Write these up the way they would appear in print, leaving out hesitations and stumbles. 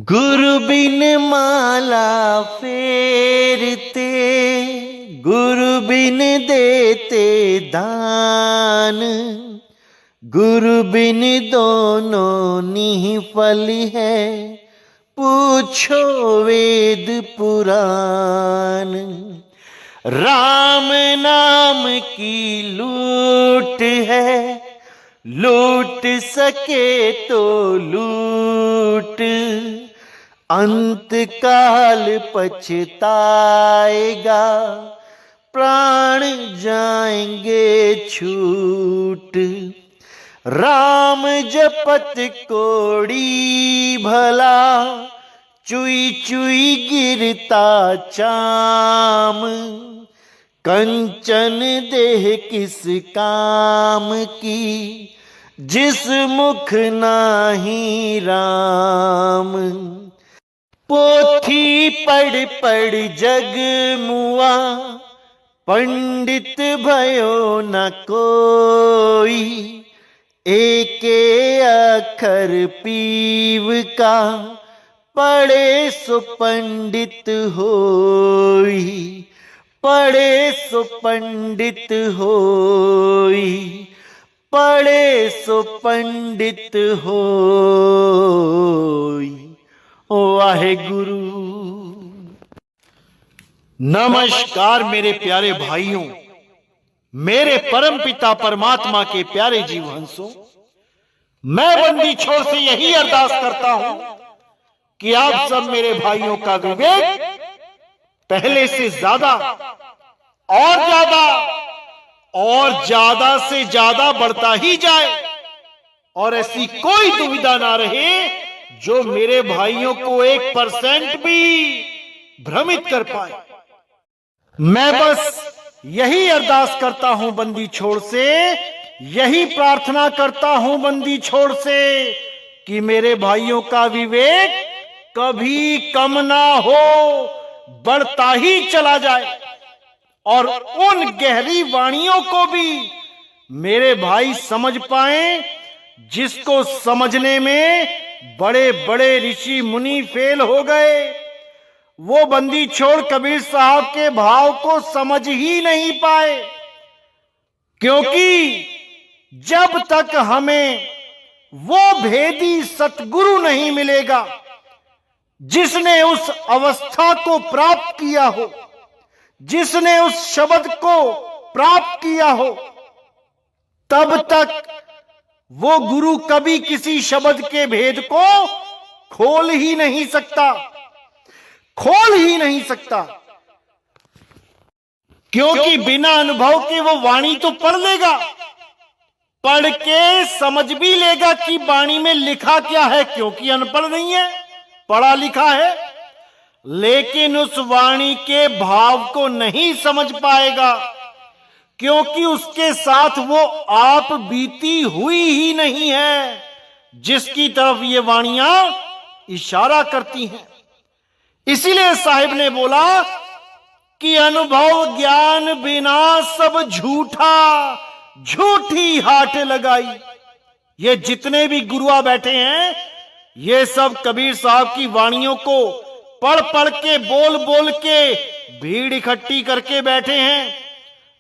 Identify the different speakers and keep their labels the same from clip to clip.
Speaker 1: गुरु बिन माला फेरते, गुरु बिन देते दान, गुरु बिन दोनों निःफल है, पूछो वेद पुराण। राम नाम की लूट है, लूट सके तो लूट, अंत काल पछताएगा, प्राण जाएंगे छूट। राम जपत कोड़ी भला, चुई चुई गिरता चाम, कंचन देह किस काम की, जिस मुख नाही राम। पोथी पढ़ पढ़ जग मुआ, पंडित भयो न कोई, एके अखर पीव का, पढ़े सो पंडित होई, पढ़े सो पंडित होई, पढ़े सो पंडित होई। वाहेगुरु।
Speaker 2: नमस्कार मेरे प्यारे भाइयों, मेरे परम पिता परमात्मा के प्यारे जीव हंसों, मैं बंदी छोर से यही अरदास करता हूं कि आप सब मेरे भाइयों का विवेक पहले से ज्यादा और ज्यादा से ज्यादा बढ़ता ही जाए, और ऐसी कोई दुविधा ना रहे जो मेरे भाइयों को 1% भी भ्रमित कर पाए। मैं बस यही अरदास करता हूं बंदी छोड़ से, यही प्रार्थना करता हूं बंदी छोड़ से कि मेरे भाइयों का विवेक कभी कम ना हो, बढ़ता ही चला जाए, और उन गहरी वाणियों को भी मेरे भाई समझ पाएं जिसको समझने में बड़े बड़े ऋषि मुनि फेल हो गए। वो बंदी छोड़ कबीर साहब के भाव को समझ ही नहीं पाए, क्योंकि जब तक हमें वो भेदी सतगुरु नहीं मिलेगा जिसने उस अवस्था को प्राप्त किया हो, जिसने उस शब्द को प्राप्त किया हो, तब तक वो गुरु कभी किसी शब्द के भेद को खोल ही नहीं सकता, खोल ही नहीं सकता। क्योंकि बिना अनुभव के वो वाणी तो पढ़ लेगा, पढ़ के समझ भी लेगा कि वाणी में लिखा क्या है, क्योंकि अनपढ़ नहीं है, पढ़ा लिखा है, लेकिन उस वाणी के भाव को नहीं समझ पाएगा, क्योंकि उसके साथ वो आप बीती हुई ही नहीं है जिसकी तरफ ये वाणियां इशारा करती हैं। इसीलिए साहिब ने बोला कि अनुभव ज्ञान बिना सब झूठा, झूठी हाट लगाई। ये जितने भी गुरुआ बैठे हैं, ये सब कबीर साहब की वाणियों को पढ़ पढ़ के, बोल बोल के भीड़ इकट्ठी करके बैठे हैं,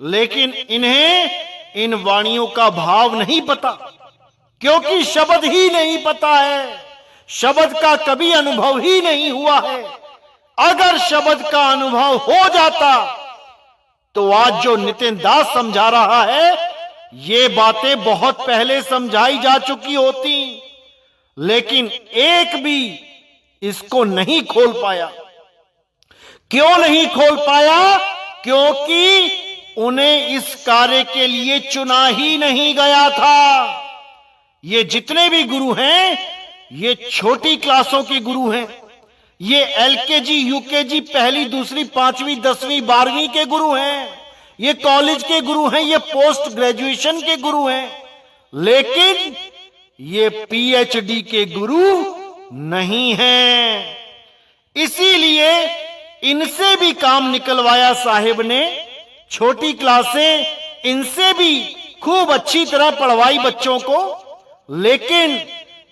Speaker 2: लेकिन इन्हें इन वाणियों का भाव नहीं पता, क्योंकि शब्द ही नहीं पता है, शब्द का कभी अनुभव ही नहीं हुआ है। अगर शब्द का अनुभव हो जाता तो आज जो नितिन दास समझा रहा है, ये बातें बहुत पहले समझाई जा चुकी होती, लेकिन एक भी इसको नहीं खोल पाया। क्यों नहीं खोल पाया? क्योंकि उन्हें इस कार्य के लिए चुना ही नहीं गया था। ये जितने भी गुरु हैं, ये छोटी क्लासों के गुरु हैं, ये एलकेजी, यूकेजी, पहली, दूसरी, पांचवी, 10वीं, 12वीं के गुरु हैं, ये कॉलेज के गुरु हैं, ये पोस्ट ग्रेजुएशन के गुरु हैं, लेकिन ये पीएचडी के गुरु नहीं हैं। इसीलिए इनसे भी काम निकलवाया साहिब ने, छोटी क्लासें इनसे भी खूब अच्छी तरह पढ़वाई बच्चों को, लेकिन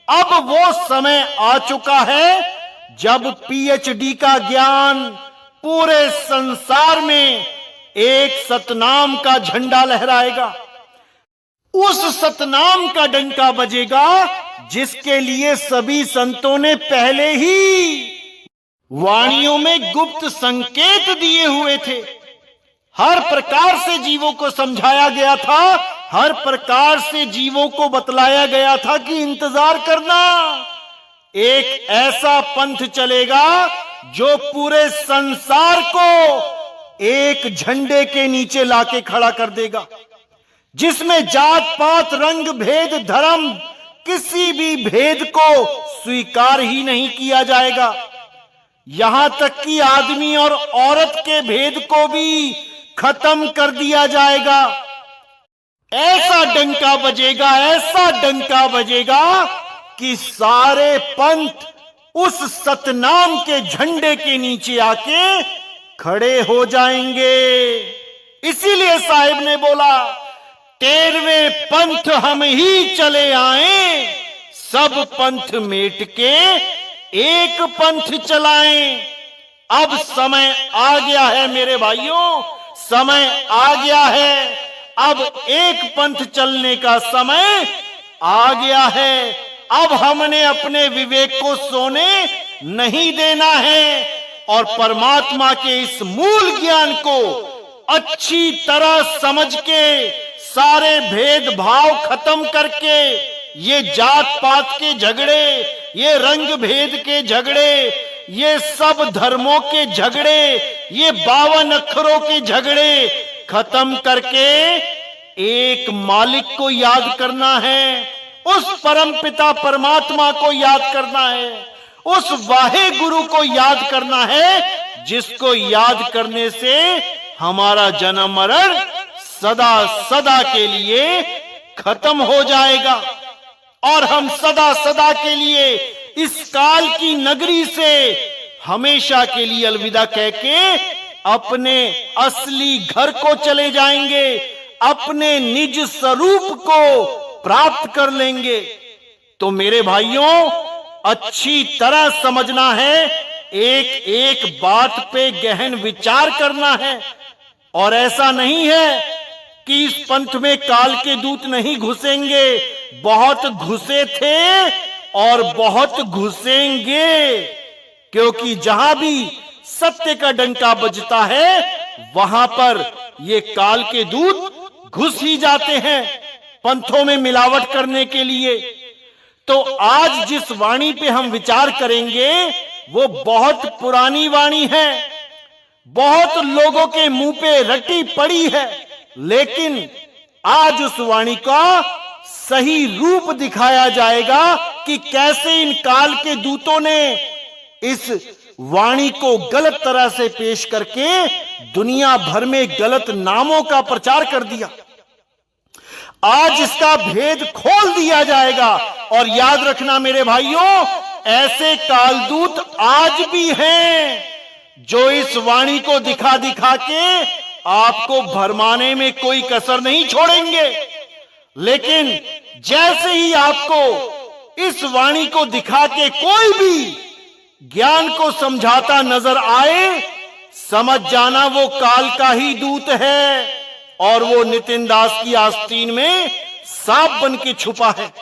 Speaker 2: अब वो समय आ चुका है, जब पीएचडी का ज्ञान पूरे संसार में एक सतनाम का झंडा लहराएगा, उस सतनाम का डंका बजेगा जिसके लिए सभी संतों ने पहले ही वाणियों में गुप्त संकेत दिए हुए थे। हर प्रकार से जीवों को समझाया गया था, हर प्रकार से जीवों को बतलाया गया था कि इंतजार करना, एक ऐसा पंथ चलेगा जो पूरे संसार को एक झंडे के नीचे लाके खड़ा कर देगा, जिसमें जात पात रंग भेद धर्म किसी भी भेद को स्वीकार ही नहीं किया जाएगा। यहां तक कि आदमी और औरत के भेद को भी खत्म कर दिया जाएगा। ऐसा डंका बजेगा, ऐसा डंका बजेगा कि सारे पंथ उस सतनाम के झंडे के नीचे आके खड़े हो जाएंगे। इसीलिए साहिब ने बोला, 13वें पंथ हम ही चले आए, सब पंथ मेट के एक पंथ चलाएं। अब समय आ गया है मेरे भाइयों, समय आ गया है, अब एक पंथ चलने का समय आ गया है। अब हमने अपने विवेक को सोने नहीं देना है और परमात्मा के इस मूल ज्ञान को अच्छी तरह समझ के, सारे भेदभाव खत्म करके, ये जात पात के झगड़े, ये रंग भेद के झगड़े, ये सब धर्मों के झगड़े, ये 52 अक्षरों के झगड़े खत्म करके एक मालिक को याद करना है, उस परम पिता परमात्मा को याद करना है, उस वाहे गुरु को याद करना है, जिसको याद करने से हमारा जन्म मरण सदा सदा के लिए खत्म हो जाएगा और हम सदा सदा के लिए इस काल की नगरी से हमेशा के लिए अलविदा कह के अपने असली घर को चले जाएंगे, अपने निज स्वरूप को प्राप्त कर लेंगे। तो मेरे भाइयों, अच्छी तरह समझना है, एक एक बात पे गहन विचार करना है। और ऐसा नहीं है कि इस पंथ में काल के दूत नहीं घुसेंगे, बहुत घुसे थे और बहुत घुसेंगे, क्योंकि जहां भी सत्य का डंका बजता है वहां पर ये काल के दूत घुस ही जाते हैं पंथों में मिलावट करने के लिए। तो आज जिस वाणी पे हम विचार करेंगे वो बहुत पुरानी वाणी है, बहुत लोगों के मुंह पे रटी पड़ी है, लेकिन आज उस वाणी का सही रूप दिखाया जाएगा कि कैसे इन काल के दूतों ने इस वाणी को गलत तरह से पेश करके दुनिया भर में गलत नामों का प्रचार कर दिया। आज इसका भेद खोल दिया जाएगा। और याद रखना मेरे भाइयों, ऐसे कालदूत आज भी हैं जो इस वाणी को दिखा दिखा के आपको भरमाने में कोई कसर नहीं छोड़ेंगे। लेकिन जैसे ही आपको इस वाणी को दिखा के कोई भी ज्ञान को समझाता नजर आए, समझ जाना वो काल का ही दूत है और वो नितिन दास की आस्तीन में सांप बन के छुपा है,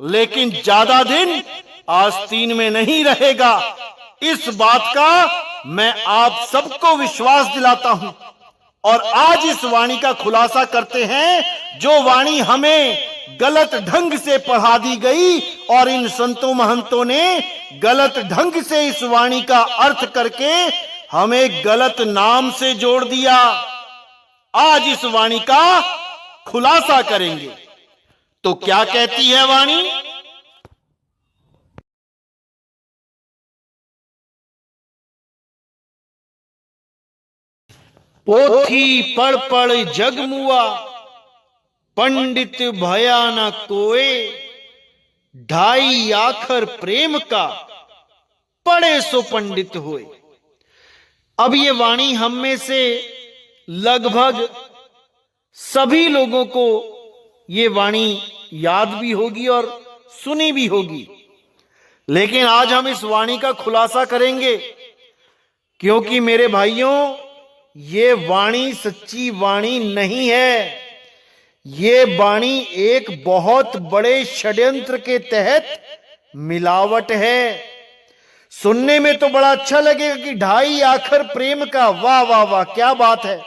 Speaker 2: लेकिन ज्यादा दिन आस्तीन में नहीं रहेगा। इस बात का मैं आप सबको विश्वास दिलाता हूं। और आज इस वाणी का खुलासा करते हैं जो वाणी हमें गलत ढंग से पढ़ा दी गई और इन संतों महंतों ने गलत ढंग से इस वाणी का अर्थ करके हमें गलत नाम से जोड़ दिया। आज इस वाणी का खुलासा करेंगे। तो क्या कहती है वाणी? पोथी पढ़ पढ़ जग मुआ, पंडित भया न कोय, ढाई आखर प्रेम का, पढ़े सो पंडित होए। अब ये वाणी हम में से लगभग सभी लोगों को ये वाणी याद भी होगी और सुनी भी होगी। लेकिन आज हम इस वाणी का खुलासा करेंगे, क्योंकि मेरे भाइयों, ये वाणी सच्ची वाणी नहीं है। ये वाणी एक बहुत बड़े षड्यंत्र के तहत मिलावट है। सुनने में तो बड़ा अच्छा लगेगा कि 2.5 आखर प्रेम का, वाह वाह वाह, क्या बात है।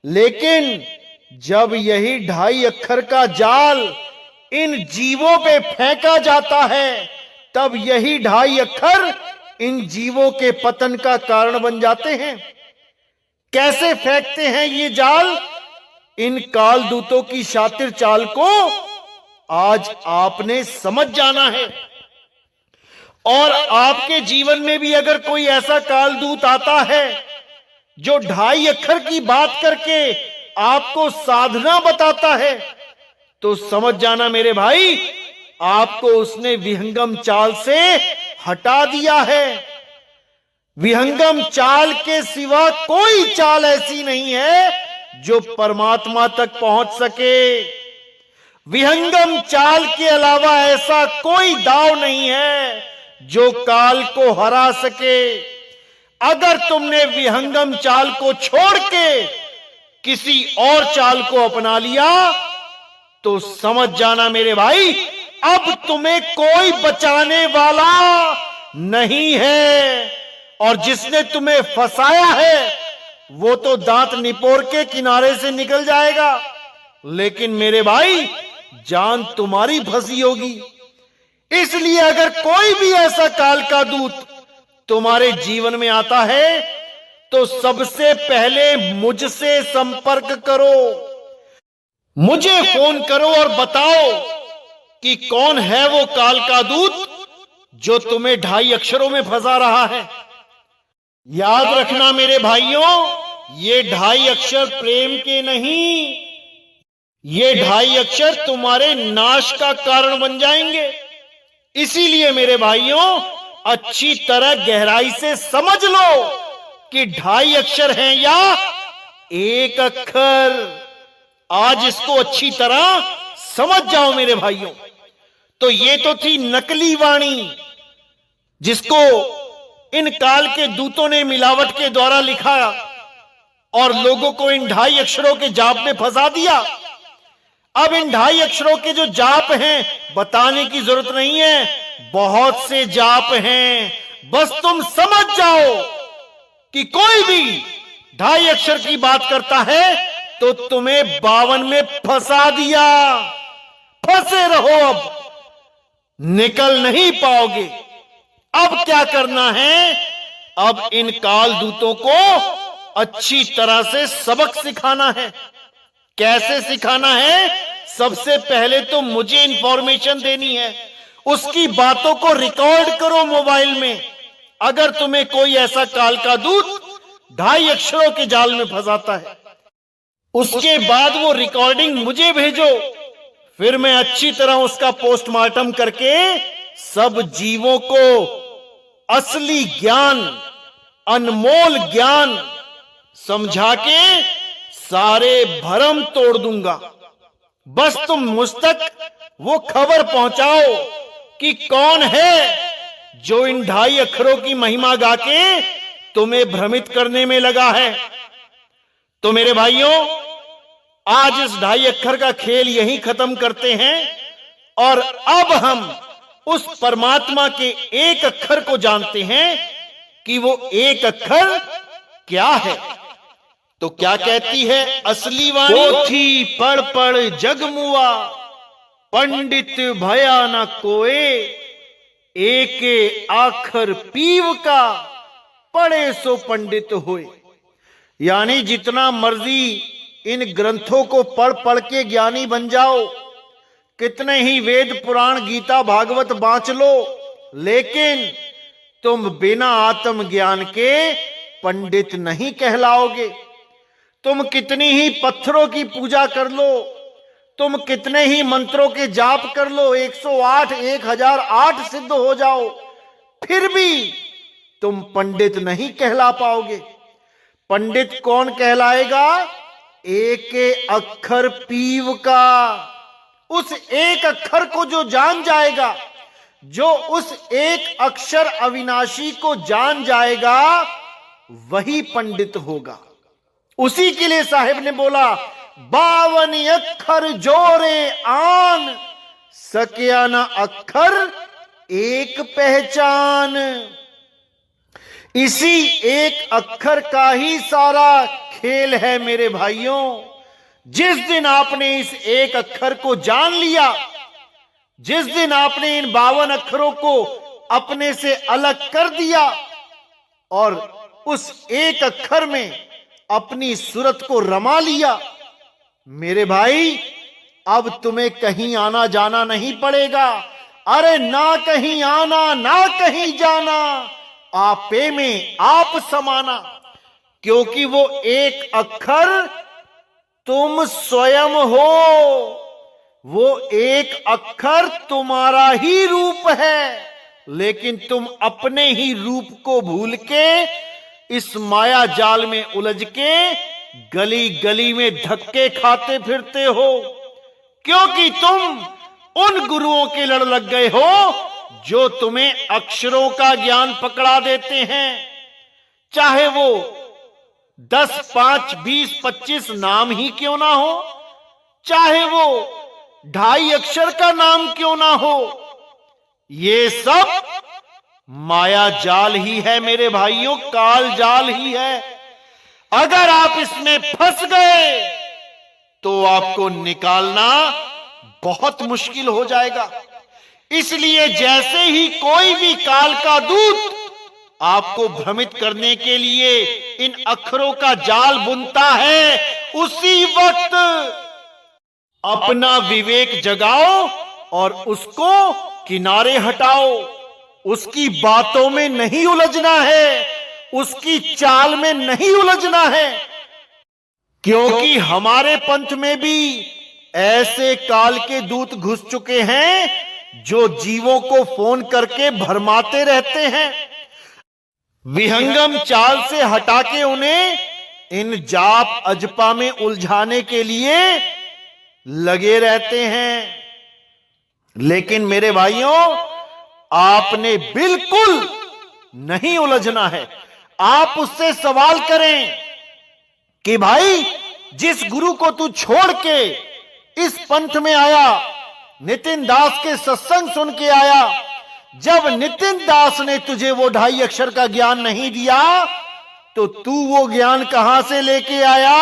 Speaker 2: लेकिन जब यही 2.5 अक्षर का जाल इन जीवों पे फेंका जाता है, तब यही 2.5 अक्षर इन जीवों के पतन का कारण बन जाते हैं। कैसे फेंकते हैं ये जाल? इन काल दूतों की शातिर चाल को आज आपने समझ जाना है। और आपके जीवन में भी अगर कोई ऐसा काल दूत आता है जो 2.5 अक्षर की बात करके आपको साधना बताता है, तो समझ जाना मेरे भाई, आपको उसने विहंगम चाल से हटा दिया है। विहंगम चाल के सिवा कोई चाल ऐसी नहीं है जो परमात्मा तक पहुंच सके। विहंगम चाल के अलावा ऐसा कोई दांव नहीं है जो काल को हरा सके। अगर तुमने विहंगम चाल को छोड़ के किसी और चाल को अपना लिया, तो समझ जाना मेरे भाई, अब तुम्हें कोई बचाने वाला नहीं है। और जिसने तुम्हें फंसाया है वो तो दांत निपोर के किनारे से निकल जाएगा, लेकिन मेरे भाई जान तुम्हारी फंसी होगी। इसलिए अगर कोई भी ऐसा काल का दूत तुम्हारे जीवन में आता है, तो सबसे पहले मुझसे संपर्क करो, मुझे फोन करो और बताओ कि कौन है वो काल का दूत जो तुम्हें 2.5 अक्षरों में फंसा रहा है। याद रखना मेरे भाइयों, ये 2.5 अक्षर प्रेम के नहीं, ये 2.5 अक्षर तुम्हारे नाश का कारण बन जाएंगे। इसीलिए मेरे भाइयों, अच्छी तरह गहराई से समझ लो कि 2.5 अक्षर हैं या 1 अक्षर। आज इसको अच्छी तरह समझ जाओ मेरे भाइयों। तो ये तो थी नकली वाणी, जिसको इन काल के दूतों ने मिलावट के द्वारा लिखा और लोगों को इन 2.5 अक्षरों के जाप में फंसा दिया। अब इन 2.5 अक्षरों के जो जाप हैं, बताने की जरूरत नहीं है, बहुत से जाप हैं। बस तुम समझ जाओ कि कोई भी 2.5 अक्षर की बात करता है तो तुम्हें 52 में फंसा दिया। फंसे रहो, अब निकल नहीं पाओगे। अब क्या करना है? अब इन काल दूतों को अच्छी तरह से सबक सिखाना है। कैसे सिखाना है? सबसे पहले तो मुझे इंफॉर्मेशन देनी है, उसकी बातों को रिकॉर्ड करो मोबाइल में। अगर तुम्हें कोई ऐसा काल का दूत 2.5 अक्षरों के जाल में फंसाता है, उसके बाद वो रिकॉर्डिंग मुझे भेजो, फिर मैं अच्छी तरह उसका पोस्टमार्टम करके सब जीवों को असली ज्ञान, अनमोल ज्ञान समझा के सारे भरम तोड़ दूंगा। बस तुम मुझ तक वो खबर पहुंचाओ कि कौन है जो इन 2.5 अक्षरों की महिमा गा के तुम्हें भ्रमित करने में लगा है। तो मेरे भाइयों, आज इस 2.5 अक्षर का खेल यहीं खत्म करते हैं और अब हम उस परमात्मा के 1 अक्षर को जानते हैं कि वो 1 अक्षर क्या है। तो क्या कहती है असली वाणी? पोथी पढ़ पढ़ जग मुआ, पंडित भया न कोए, एक आखर पीव का, पढ़े सो पंडित होए। यानी जितना मर्जी इन ग्रंथों को पढ़ पढ़ के ज्ञानी बन जाओ, कितने ही वेद पुराण गीता भागवत बांच लो, लेकिन तुम बिना आत्म ज्ञान के पंडित नहीं कहलाओगे। तुम कितनी ही पत्थरों की पूजा कर लो, तुम कितने ही मंत्रों के जाप कर लो, 108 1008 सिद्ध हो जाओ, फिर भी तुम पंडित नहीं कहला पाओगे। पंडित कौन कहलाएगा? 1 अक्षर पीव का। उस 1 अक्षर को जो जान जाएगा, जो उस एक अक्षर अविनाशी को जान जाएगा वही पंडित होगा। उसी के लिए साहिब ने बोला, 52 अक्षर जोरे आन, सकिया ना अक्षर एक पहचान। इसी एक अक्षर का ही सारा खेल है मेरे भाइयों। जिस दिन आपने इस एक अक्षर को जान लिया, जिस दिन आपने इन 52 अक्षरों को अपने से अलग कर दिया और उस एक अक्षर में अपनी सूरत को रमा लिया, मेरे भाई अब तुम्हें कहीं आना जाना नहीं पड़ेगा। अरे ना कहीं आना ना कहीं जाना, आपे में आप समाना। क्योंकि वो एक अक्षर तुम स्वयं हो, वो एक अक्षर तुम्हारा ही रूप है, लेकिन तुम अपने ही रूप को भूल के इस माया जाल में उलझ के गली गली में धक्के खाते फिरते हो। क्योंकि तुम उन गुरुओं के लड़ लग गए हो जो तुम्हें अक्षरों का ज्ञान पकड़ा देते हैं। चाहे वो 10, 5, 20, 25 नाम ही क्यों ना हो, चाहे वो 2.5 अक्षर का नाम क्यों ना हो, ये सब माया जाल ही है मेरे भाइयों, काल जाल ही है। अगर आप इसमें फंस गए तो आपको निकालना बहुत मुश्किल हो जाएगा। इसलिए जैसे ही कोई भी काल का दूत आपको भ्रमित करने के लिए इन अक्षरों का जाल बुनता है, उसी वक्त अपना विवेक जगाओ और उसको किनारे हटाओ। उसकी बातों में नहीं उलझना है, उसकी चाल में नहीं उलझना है। क्योंकि हमारे पंथ में भी ऐसे काल के दूत घुस चुके हैं जो जीवों को फोन करके भरमाते रहते हैं, विहंगम चाल से हटा के उन्हें इन जाप अजपा में उलझाने के लिए लगे रहते हैं। लेकिन मेरे भाइयों, आपने बिल्कुल नहीं उलझना है। आप उससे सवाल करें कि भाई, जिस गुरु को तू छोड़ के इस पंथ में आया, नितिन दास के सत्संग सुन के आया, जब नितिन दास ने तुझे वो 2.5 अक्षर का ज्ञान नहीं दिया तो तू वो ज्ञान कहां से लेके आया?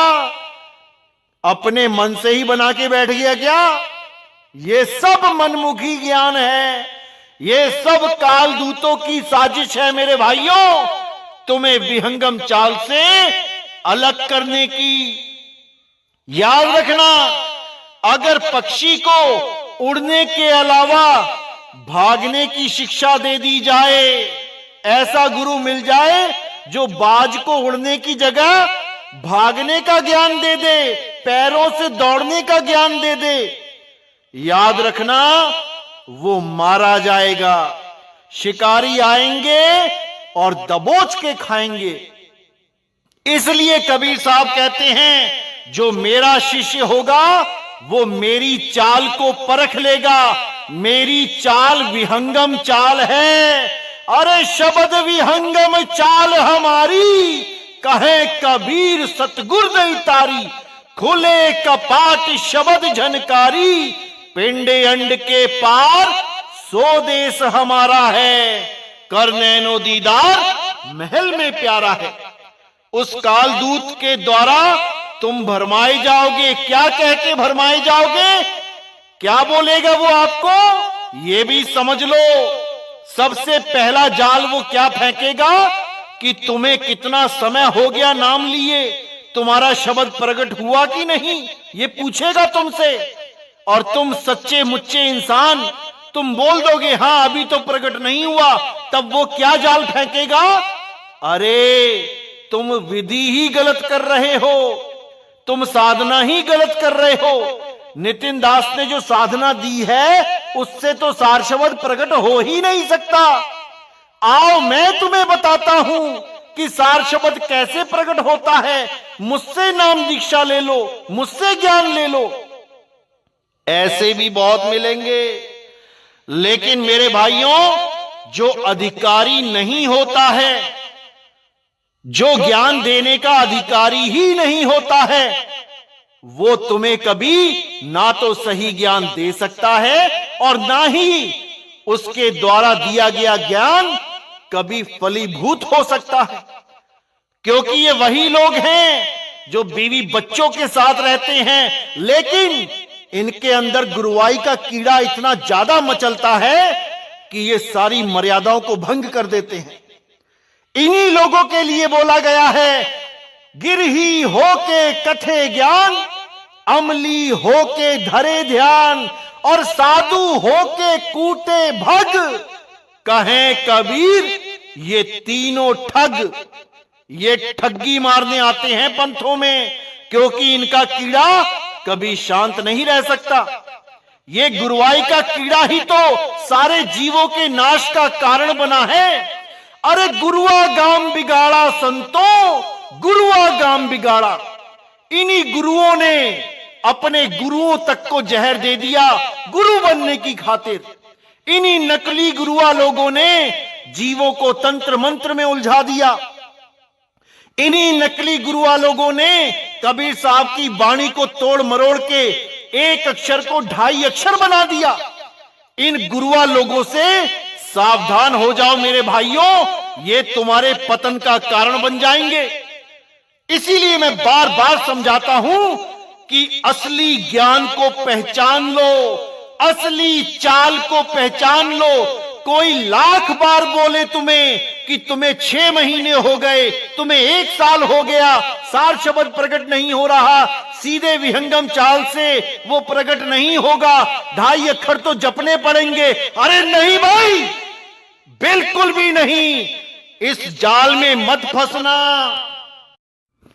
Speaker 2: अपने मन से ही बना के बैठ गया क्या? ये सब मनमुखी ज्ञान है, ये सब काल दूतों की साजिश है मेरे भाइयों, तुम्हें विहंगम चाल से अलग करने की। याद रखना, अगर पक्षी को उड़ने के अलावा भागने की शिक्षा दे दी जाए, ऐसा गुरु मिल जाए जो बाज को उड़ने की जगह भागने का ज्ञान दे दे, पैरों से दौड़ने का ज्ञान दे दे, याद रखना वो मारा जाएगा। शिकारी आएंगे और दबोच के खाएंगे। इसलिए कबीर साहब कहते हैं, जो मेरा शिष्य होगा वो मेरी चाल को परख लेगा। मेरी चाल विहंगम चाल है। अरे शब्द विहंगम चाल हमारी, कहे कबीर सतगुर दई तारी। खुले कपाट शब्द झनकारी, पिंडे अंड के पार सो देश हमारा है। कर नैनो दीदार महल में प्यारा है। उस काल दूत के द्वारा तुम भरमाए जाओगे। क्या कह के भरमाए जाओगे? क्या बोलेगा वो आपको? ये भी समझ लो। सबसे पहला जाल वो क्या फेंकेगा कि तुम्हें कितना समय हो गया नाम लिए, तुम्हारा शब्द प्रकट हुआ कि नहीं, ये पूछेगा तुमसे। और तुम सच्चे मुच्चे इंसान, तुम बोल दोगे हाँ अभी तो प्रकट नहीं हुआ, तब वो क्या जाल फेंकेगा? अरे तुम विधि ही गलत कर रहे हो, तुम साधना ही गलत कर रहे हो। नितिन दास ने जो साधना दी है उससे तो सार शब्द प्रकट हो ही नहीं सकता। आओ मैं तुम्हें बताता हूं कि सार शब्द कैसे प्रकट होता है। मुझसे नाम दीक्षा ले लो, मुझसे ज्ञान ले लो। ऐसे भी बहुत मिलेंगे। लेकिन मेरे भाइयों, जो अधिकारी नहीं होता है, जो ज्ञान देने का अधिकारी ही नहीं होता है, वो तुम्हें कभी ना तो सही ज्ञान दे सकता है और ना ही उसके द्वारा दिया गया ज्ञान कभी फलीभूत हो सकता है। क्योंकि ये वही लोग हैं जो बीवी बच्चों के साथ रहते हैं, लेकिन इनके अंदर गुरुवाई का कीड़ा इतना ज्यादा मचलता है कि ये सारी मर्यादाओं को भंग कर देते हैं। इन्हीं लोगों के लिए बोला गया है, गिरही होके कथे ज्ञान, अमली होके धरे ध्यान, और साधु होके कूटे भग, कहें कबीर ये तीनों ठग। ये ठगी मारने आते हैं पंथों में, क्योंकि इनका कीड़ा कभी शांत नहीं रह सकता। ये गुरुवाई का कीड़ा ही तो सारे जीवों के नाश का कारण बना है। अरे गुरुआ गाम बिगाड़ा संतों, गुरुआ गाम बिगाड़ा। इन्हीं गुरुओं ने अपने गुरुओं तक को जहर दे दिया गुरु बनने की खातिर। इन्हीं नकली गुरुआ लोगों ने जीवों को तंत्र मंत्र में उलझा दिया। इन्हीं नकली गुरुआ लोगों ने कबीर साहब की वाणी को तोड़ मरोड़ के एक अक्षर को 2.5 अक्षर बना दिया। इन गुरुआ लोगों से सावधान हो जाओ मेरे भाइयों, ये तुम्हारे पतन का कारण बन जाएंगे। इसीलिए मैं बार बार समझाता हूं कि असली ज्ञान को पहचान लो, असली चाल को पहचान लो। कोई लाख बार बोले तुम्हें कि तुम्हें 6 महीने हो गए, तुम्हें 1 साल हो गया, सार शब्द प्रकट नहीं हो रहा, सीधे विहंगम चाल से वो प्रकट नहीं होगा, 2.5 अक्षर तो जपने पड़ेंगे। अरे नहीं भाई, बिल्कुल भी नहीं। इस जाल में मत फंसना।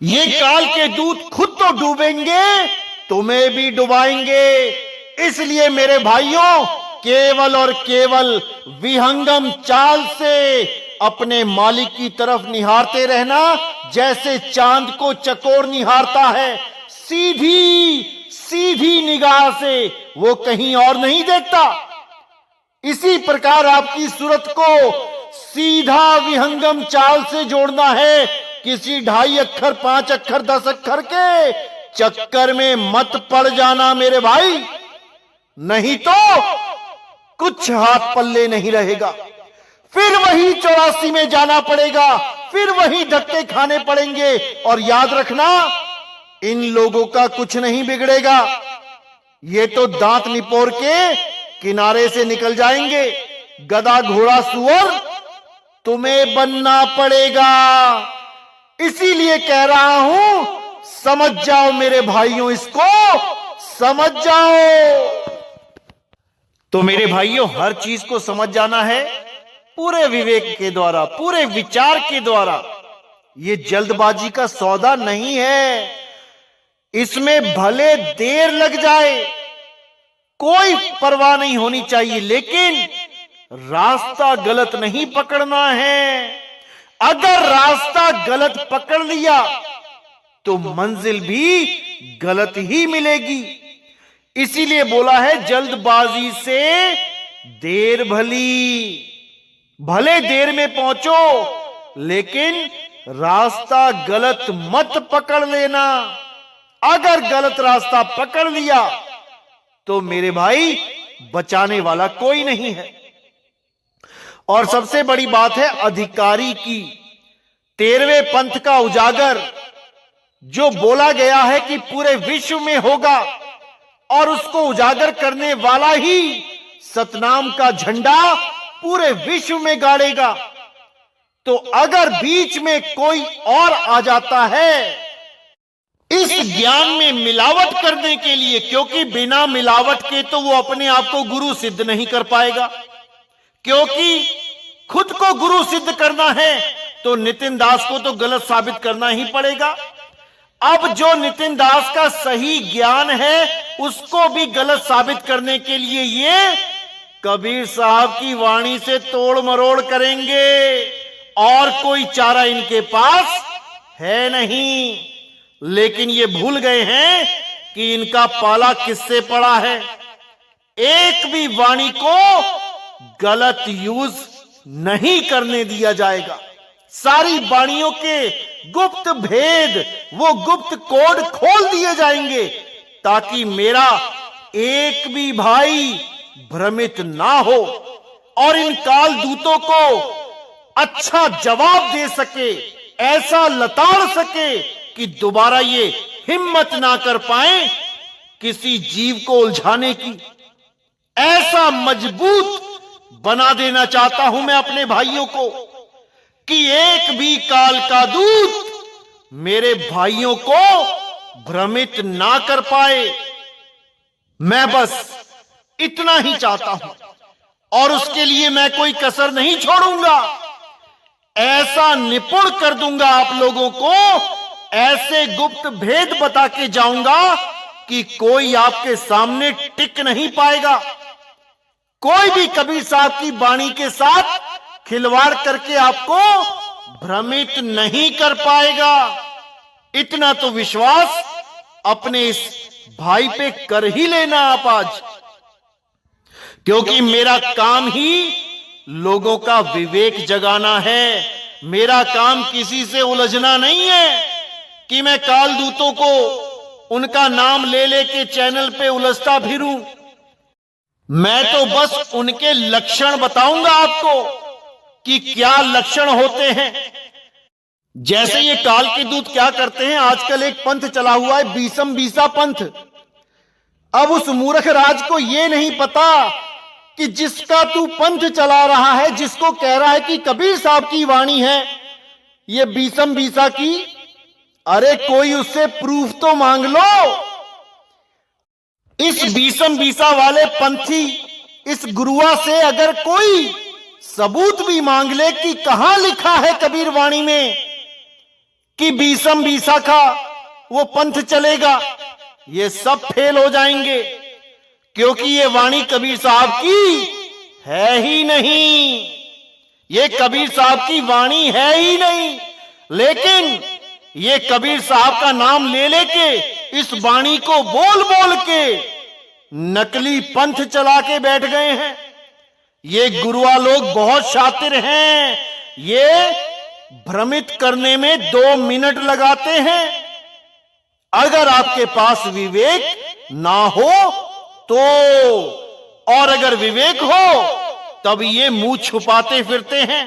Speaker 2: ये काल के दूत खुद तो डूबेंगे, तुम्हें भी डुबाएंगे। इसलिए मेरे भाइयों, केवल और केवल विहंगम चाल से अपने मालिक की तरफ निहारते रहना, जैसे चांद को चकोर निहारता है। सीधी सीधी निगाह से वो कहीं और नहीं देखता। इसी प्रकार आपकी सूरत को सीधा विहंगम चाल से जोड़ना है। किसी 2.5 अक्षर, 5 अक्षर, 10 अक्षर के चक्कर में मत पड़ जाना मेरे भाई, नहीं तो कुछ हाथ पल्ले नहीं रहेगा। फिर वही 84 में जाना पड़ेगा, फिर वही धक्के खाने पड़ेंगे। और याद रखना, इन लोगों का कुछ नहीं बिगड़ेगा। ये तो दांत निपोर के किनारे से निकल जाएंगे। गधा घोड़ा सुअर तुम्हें बनना पड़ेगा। इसीलिए कह रहा हूं, समझ जाओ मेरे भाइयों, इसको समझ जाओ। तो मेरे भाइयों, हर चीज को समझ जाना है पूरे विवेक के द्वारा, पूरे विचार के द्वारा। ये जल्दबाजी का सौदा नहीं है। इसमें भले देर लग जाए, कोई परवाह नहीं होनी चाहिए, लेकिन रास्ता गलत नहीं पकड़ना है। अगर रास्ता गलत पकड़ लिया तो मंजिल भी गलत ही मिलेगी। इसीलिए बोला है, जल्दबाजी से देर भली। भले देर में पहुंचो, लेकिन रास्ता गलत मत पकड़ लेना। अगर गलत रास्ता पकड़ लिया तो मेरे भाई बचाने वाला कोई नहीं है। और सबसे बड़ी बात है अधिकारी की। 13वें पंथ का उजागर जो बोला गया है कि पूरे विश्व में होगा, और उसको उजागर करने वाला ही सतनाम का झंडा पूरे विश्व में गाड़ेगा। तो अगर बीच में कोई और आ जाता है इस ज्ञान में मिलावट करने के लिए, क्योंकि बिना मिलावट के तो वो अपने आप को गुरु सिद्ध नहीं कर पाएगा, क्योंकि खुद को गुरु सिद्ध करना है तो नितिन दास को तो गलत साबित करना ही पड़ेगा। अब जो नितिन दास का सही ज्ञान है उसको भी गलत साबित करने के लिए ये कबीर साहब की वाणी से तोड़ मरोड़ करेंगे, और कोई चारा इनके पास है नहीं। लेकिन ये भूल गए हैं कि इनका पाला किससे पड़ा है। एक भी वाणी को गलत यूज नहीं करने दिया जाएगा। सारी वाणियों के गुप्त भेद, वो गुप्त कोड खोल दिए जाएंगे ताकि मेरा एक भी भाई भ्रमित ना हो और इन काल दूतों को अच्छा जवाब दे सके, ऐसा लताड़ सके कि दोबारा ये हिम्मत ना कर पाए किसी जीव को उलझाने की। ऐसा मजबूत बना देना चाहता हूं मैं अपने भाइयों को कि एक भी काल का दूत मेरे भाइयों को भ्रमित ना कर पाए। मैं बस इतना ही चाहता हूं और उसके लिए मैं कोई कसर नहीं छोड़ूंगा। ऐसा निपुण कर दूंगा आप लोगों को, ऐसे गुप्त भेद बता के जाऊंगा कि कोई आपके सामने टिक नहीं पाएगा। कोई भी कबीर साहब की वाणी के साथ खिलवाड़ करके आपको भ्रमित नहीं कर पाएगा। इतना तो विश्वास अपने इस भाई पे कर ही लेना आप आज, क्योंकि मेरा काम ही लोगों का विवेक जगाना है। मेरा काम किसी से उलझना नहीं है कि मैं काल दूतों को उनका नाम ले लेके चैनल पे उलझता फिरूं। मैं तो बस उनके लक्षण बताऊंगा आपको कि क्या लक्षण होते हैं। जैसे ये काल के दूत क्या करते हैं, आजकल एक पंथ चला हुआ है बीसम बीसा पंथ। अब उस मूर्ख राज को ये नहीं पता कि जिसका तू पंथ चला रहा है, जिसको कह रहा है कि कबीर साहब की वाणी है ये बीसम बीसा की, अरे कोई उससे प्रूफ तो मांग लो। इस बीसम बीसा वाले पंथी इस गुरुआ से अगर कोई सबूत भी मांग ले कि कहां लिखा है कबीर वाणी में कि बीसम बीसा का वो पंथ चलेगा, ये सब फेल हो जाएंगे, क्योंकि ये वाणी कबीर साहब की है ही नहीं। ये कबीर साहब की वाणी है ही नहीं, लेकिन ये कबीर साहब का नाम ले लेके इस वाणी को बोल बोल के नकली पंथ चला के बैठ गए हैं। ये गुरुआ लोग बहुत शातिर हैं, ये भ्रमित करने में 2 मिनट लगाते हैं। अगर आपके पास विवेक ना हो तो, और अगर विवेक हो तब ये मुंह छुपाते फिरते हैं।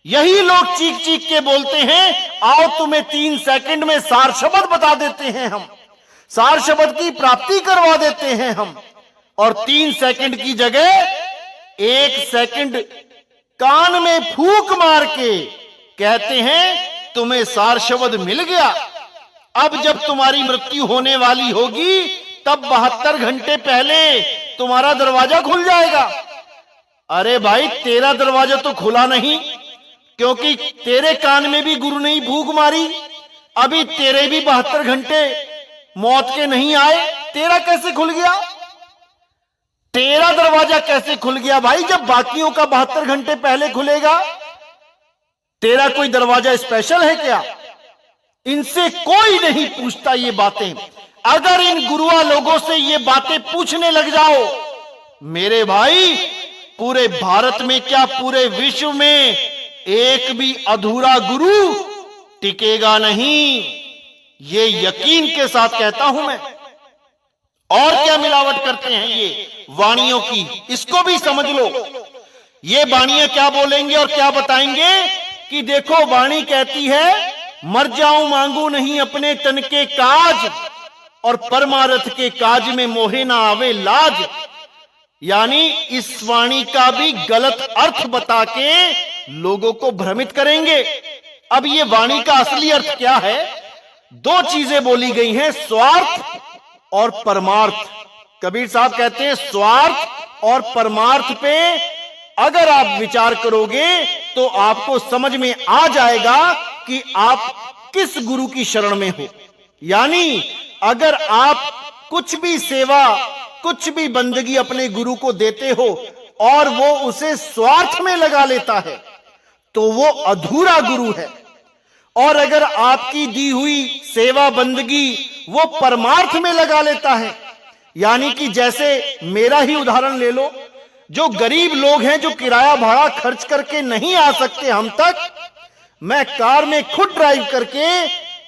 Speaker 2: यही लोग चीख चीख के बोलते हैं, आओ तुम्हें 3 सेकंड में सार शब्द बता देते हैं हम, सार शब्द की प्राप्ति करवा देते हैं हम, और 3 सेकंड की जगह 1 सेकंड कान में फूंक मार के कहते हैं तुम्हें सार शब्द मिल गया। अब जब तुम्हारी मृत्यु होने वाली होगी तब 72 घंटे पहले तुम्हारा दरवाजा खुल जाएगा। अरे भाई, तेरा दरवाजा तो खुला नहीं, क्योंकि तेरे कान में भी गुरु ने फूंक मारी। अभी तेरे भी 72 घंटे मौत के नहीं आए, तेरा कैसे खुल गया? तेरा दरवाजा कैसे खुल गया भाई, जब बाकियों का 72 घंटे पहले खुलेगा? तेरा कोई दरवाजा स्पेशल है क्या? इनसे कोई नहीं पूछता ये बातें। अगर इन गुरुआ लोगों से ये बातें पूछने लग जाओ मेरे भाई, पूरे भारत में क्या पूरे विश्व में एक भी अधूरा गुरु टिकेगा नहीं। ये यकीन के साथ कहता हूं मैं। और क्या मिलावट करते हैं ये वाणियों की, इसको भी समझ लो। ये वाणियां क्या बोलेंगे और क्या बताएंगे कि देखो, वाणी कहती है मर जाऊं मांगू नहीं अपने तन के काज, और परमार्थ के काज में मोहे ना आवे लाज। यानी इस वाणी का भी गलत अर्थ बता के लोगों को भ्रमित करेंगे। अब ये वाणी का असली अर्थ क्या है? 2 चीजें बोली गई हैं, स्वार्थ और परमार्थ। कबीर साहब कहते हैं स्वार्थ और परमार्थ पे अगर आप विचार करोगे तो आपको समझ में आ जाएगा कि आप किस गुरु की शरण में हो। यानी अगर आप कुछ भी सेवा, कुछ भी बंदगी अपने गुरु को देते हो और वो उसे स्वार्थ में लगा लेता है तो वो अधूरा गुरु है। और अगर आपकी दी हुई सेवा बंदगी वो परमार्थ में लगा लेता है, यानी कि जैसे मेरा ही उदाहरण ले लो, जो गरीब लोग हैं, जो किराया भाड़ा खर्च करके नहीं आ सकते हम तक, मैं कार में खुद ड्राइव करके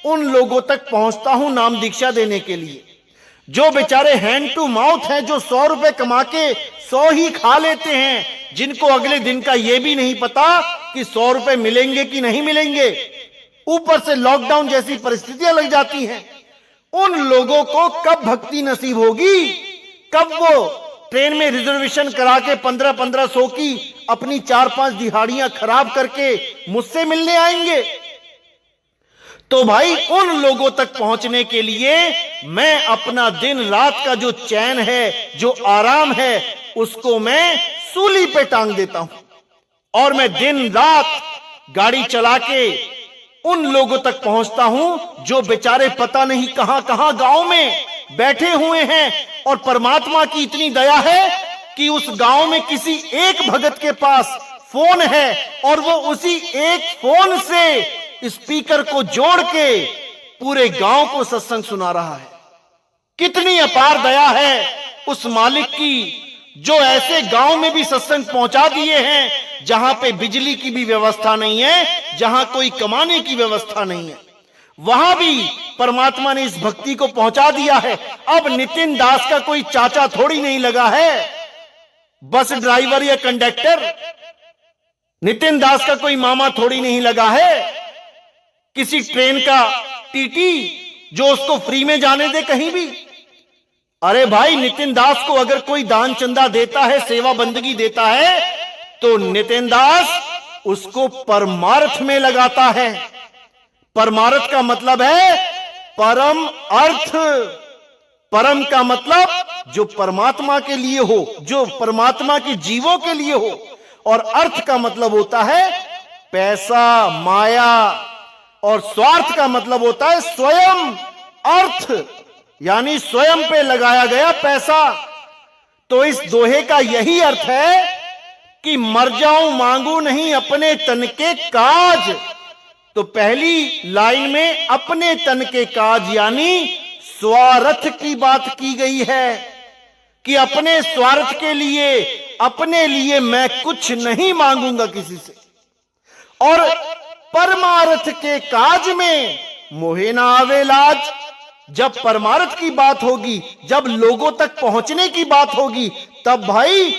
Speaker 2: उन लोगों तक पहुंचता हूं नाम दीक्षा देने के लिए। जो बेचारे हैंड टू माउथ हैं, जो 100 रुपए कमा के 100 ही खा लेते हैं, जिनको अगले दिन का यह भी नहीं पता कि 100 रुपए मिलेंगे कि नहीं मिलेंगे, ऊपर से लॉकडाउन जैसी परिस्थितियां लग जाती हैं, उन लोगों को कब भक्ति नसीब होगी? कब वो ट्रेन में रिजर्वेशन करा के 1500 की अपनी 4-5 दिहाड़ियां खराब करके मुझसे मिलने आएंगे? तो भाई उन लोगों तक पहुंचने के लिए मैं अपना दिन रात का जो चैन है, जो आराम है, उसको मैं सूली पे टांग देता हूं और मैं दिन रात गाड़ी चला के उन लोगों तक पहुंचता हूं जो बेचारे पता नहीं कहां कहां गांव में बैठे हुए हैं और परमात्मा की इतनी दया है कि उस गांव में किसी एक भगत के पास फोन है और वो उसी एक फोन से स्पीकर को जोड़ के पूरे गांव को सत्संग सुना रहा है। कितनी अपार दया है उस मालिक की, जो ऐसे गांव में भी सत्संग पहुंचा दिए हैं जहां पे बिजली की भी व्यवस्था नहीं है, जहां कोई कमाने की व्यवस्था नहीं है, वहां भी परमात्मा ने इस भक्ति को पहुंचा दिया है। अब नितिन दास का कोई चाचा थोड़ी नहीं लगा है, बस ड्राइवर या कंडक्टर। नितिन दास का कोई मामा थोड़ी नहीं लगा है, किसी ट्रेन का टीटी जो उसको फ्री में जाने दे कहीं भी। अरे भाई, नितिन दास को अगर कोई दान चंदा देता है, सेवा बंदगी देता है, तो नितिन दास उसको परमार्थ में लगाता है। परमार्थ का मतलब है परम अर्थ। परम का मतलब जो परमात्मा के लिए हो, जो परमात्मा के जीवों के लिए हो, और अर्थ का मतलब होता है पैसा, माया, और स्वार्थ का मतलब होता है स्वयं अर्थ, यानी स्वयं पे लगाया गया पैसा। तो इस दोहे का यही अर्थ है कि मर जाऊं मांगू नहीं अपने तन के काज। तो पहली लाइन में अपने तन के काज यानी स्वार्थ की बात की गई है कि अपने स्वार्थ के लिए, अपने लिए मैं कुछ नहीं मांगूंगा किसी से। और परमार्थ के काज में मोहे ना आवे लाज। जब परमार्थ की बात होगी, जब लोगों तक पहुंचने की बात होगी, तब भाई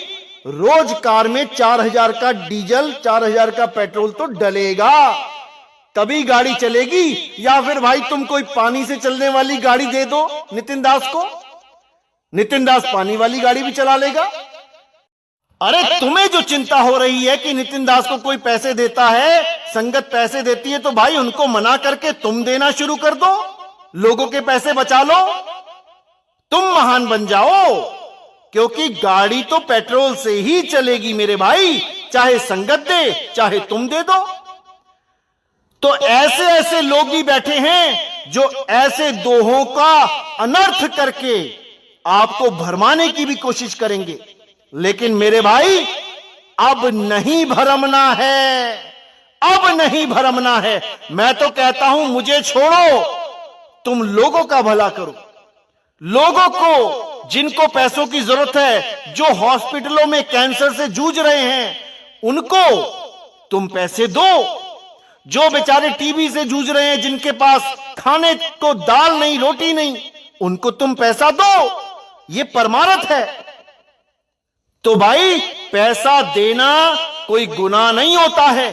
Speaker 2: रोज कार में 4000 का डीजल, 4000 का पेट्रोल तो डलेगा, तभी गाड़ी चलेगी। या फिर भाई तुम कोई पानी से चलने वाली गाड़ी दे दो नितिन दास को, नितिन दास पानी वाली गाड़ी भी चला लेगा। अरे तुम्हें जो चिंता हो रही है कि नितिन दास को कोई पैसे देता है, संगत पैसे देती है, तो भाई उनको मना करके तुम देना शुरू कर दो, लोगों के पैसे बचा लो, तुम महान बन जाओ। क्योंकि गाड़ी तो पेट्रोल से ही चलेगी मेरे भाई, चाहे संगत दे चाहे तुम दे दो। तो ऐसे ऐसे लोग भी बैठे हैं जो ऐसे दोहों का अनर्थ करके आपको भरमाने की भी कोशिश करेंगे। लेकिन मेरे भाई, अब नहीं भरमना है, अब नहीं भरमना है। मैं तो कहता हूं मुझे छोड़ो, तुम लोगों का भला करो। लोगों को जिनको पैसों की जरूरत है, जो हॉस्पिटलों में कैंसर से जूझ रहे हैं, उनको तुम पैसे दो। जो बेचारे टीबी से जूझ रहे हैं, जिनके पास खाने को दाल नहीं, रोटी नहीं, उनको तुम पैसा दो। ये परमार्थ है। तो भाई, पैसा देना कोई गुनाह नहीं होता है,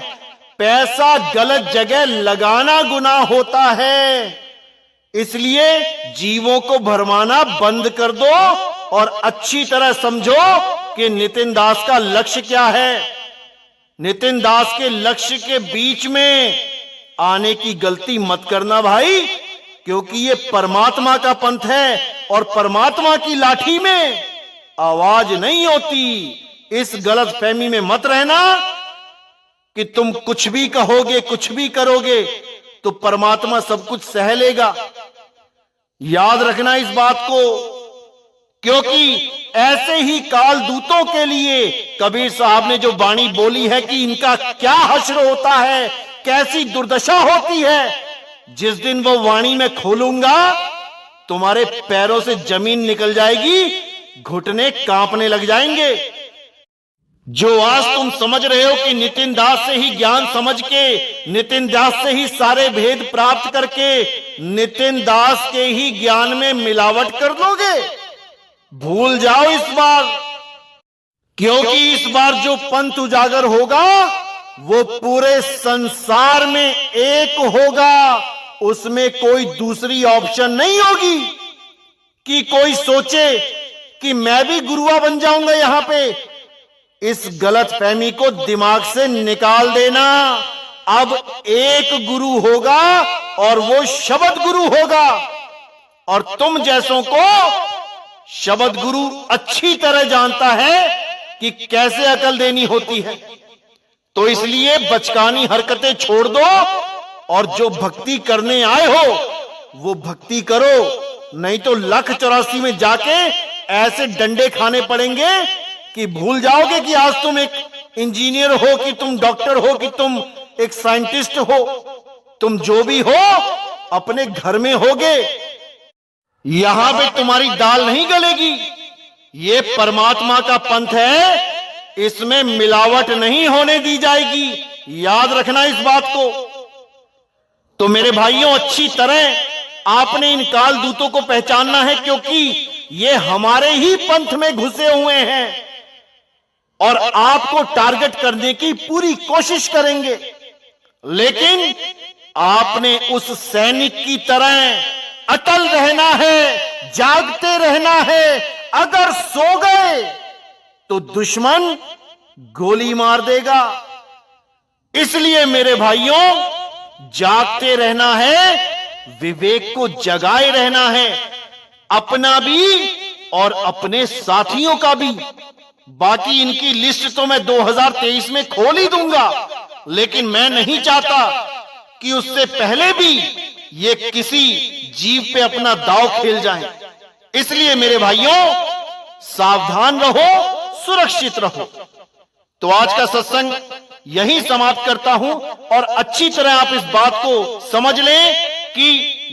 Speaker 2: पैसा गलत जगह लगाना गुनाह होता है। इसलिए जीवों को भरमाना बंद कर दो और अच्छी तरह समझो कि नितिन दास का लक्ष्य क्या है। नितिन दास के लक्ष्य के बीच में आने की गलती मत करना भाई, क्योंकि ये परमात्मा का पंथ है और परमात्मा की लाठी में आवाज नहीं होती। इस गलत फहमी में मत रहना कि तुम कुछ भी कहोगे, कुछ भी करोगे तो परमात्मा सब कुछ सह लेगा। याद रखना इस बात को, क्योंकि ऐसे ही काल दूतों के लिए कबीर साहब ने जो वाणी बोली है कि इनका क्या हश्र होता है, कैसी दुर्दशा होती है, जिस दिन वो वाणी में खोलूंगा तुम्हारे पैरों से जमीन निकल जाएगी, घुटने कांपने लग जाएंगे। जो आज तुम समझ रहे हो कि नितिन दास से ही ज्ञान समझ के, नितिन दास से ही सारे भेद प्राप्त करके नितिन दास के ही ज्ञान में मिलावट कर दोगे, भूल जाओ इस बार। क्योंकि इस बार जो पंथ उजागर होगा वो पूरे संसार में एक होगा, उसमें कोई दूसरी ऑप्शन नहीं होगी कि कोई सोचे कि मैं भी गुरुआ बन जाऊंगा यहां पे। इस गलत फहमी को दिमाग से निकाल देना। अब एक गुरु होगा और वो शब्द गुरु होगा, और तुम जैसों को शब्द गुरु अच्छी तरह जानता है कि कैसे अकल देनी होती है। तो इसलिए बचकानी हरकतें छोड़ दो और जो भक्ति करने आए हो वो भक्ति करो, नहीं तो 1,84 में जाके ऐसे डंडे खाने पड़ेंगे कि भूल जाओगे कि आज तुम एक इंजीनियर हो, कि तुम डॉक्टर हो, कि तुम एक साइंटिस्ट हो। तुम जो भी हो अपने घर में होगे, यहां पे तुम्हारी दाल नहीं गलेगी। ये परमात्मा का पंथ है, इसमें मिलावट नहीं होने दी जाएगी। याद रखना इस बात को। तो मेरे भाइयों, अच्छी तरह आपने इन काल दूतों को पहचानना है, क्योंकि ये हमारे ही पंथ में घुसे हुए हैं और आपको टारगेट करने की पूरी कोशिश करेंगे। लेकिन आपने उस सैनिक की तरह अटल रहना है, जागते रहना है। अगर सो गए तो दुश्मन गोली मार देगा। इसलिए मेरे भाइयों, जागते रहना है, विवेक को जगाए रहना है, अपना भी और अपने साथियों का भी। बाकी इनकी लिस्ट तो मैं 2023 में खोल ही दूंगा, लेकिन मैं नहीं चाहता कि उससे पहले भी ये किसी जीव पे अपना दांव खेल जाएं। इसलिए मेरे भाइयों, सावधान रहो, सुरक्षित रहो। तो आज का सत्संग यहीं समाप्त करता हूं, और अच्छी तरह आप इस बात को समझ लें कि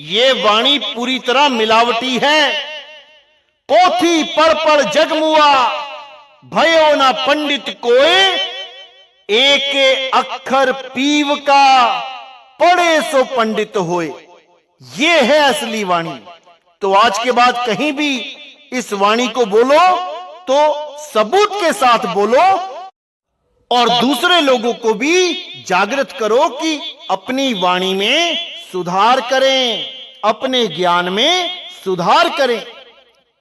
Speaker 2: ये वाणी पूरी तरह मिलावटी है। पोथी पढ़ पढ़ जगमुआ, भयो ना पंडित कोई, एक अक्षर पीव का, पढ़े सो पंडित होए। ये है असली वाणी। तो आज के बाद कहीं भी इस वाणी को बोलो तो सबूत के साथ बोलो, और दूसरे लोगों को भी जागृत करो कि अपनी वाणी में सुधार करें, अपने ज्ञान में सुधार करें।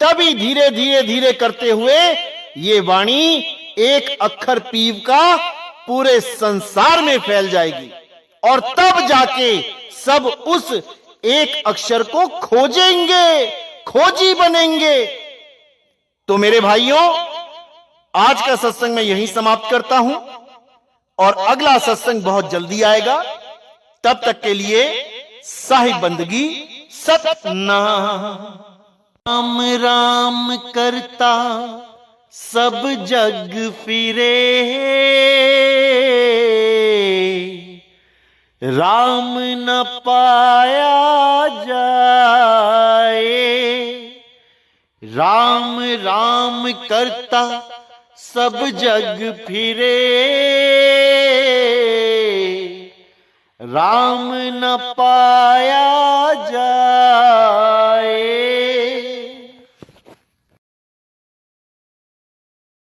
Speaker 2: तभी धीरे धीरे धीरे करते हुए ये वाणी एक अक्षर पीव का पूरे संसार में फैल जाएगी, और तब जाके सब उस एक अक्षर को खोजेंगे, खोजी बनेंगे। तो मेरे भाइयों, आज का सत्संग मैं यहीं समाप्त करता हूं, और अगला सत्संग बहुत जल्दी आएगा। तब तक के लिए साहिब बंदगी, सतनाम। राम राम करता सब जग फिरे, राम न पाया जाए। राम राम करता सब जग फिरे, राम न पाया जाए।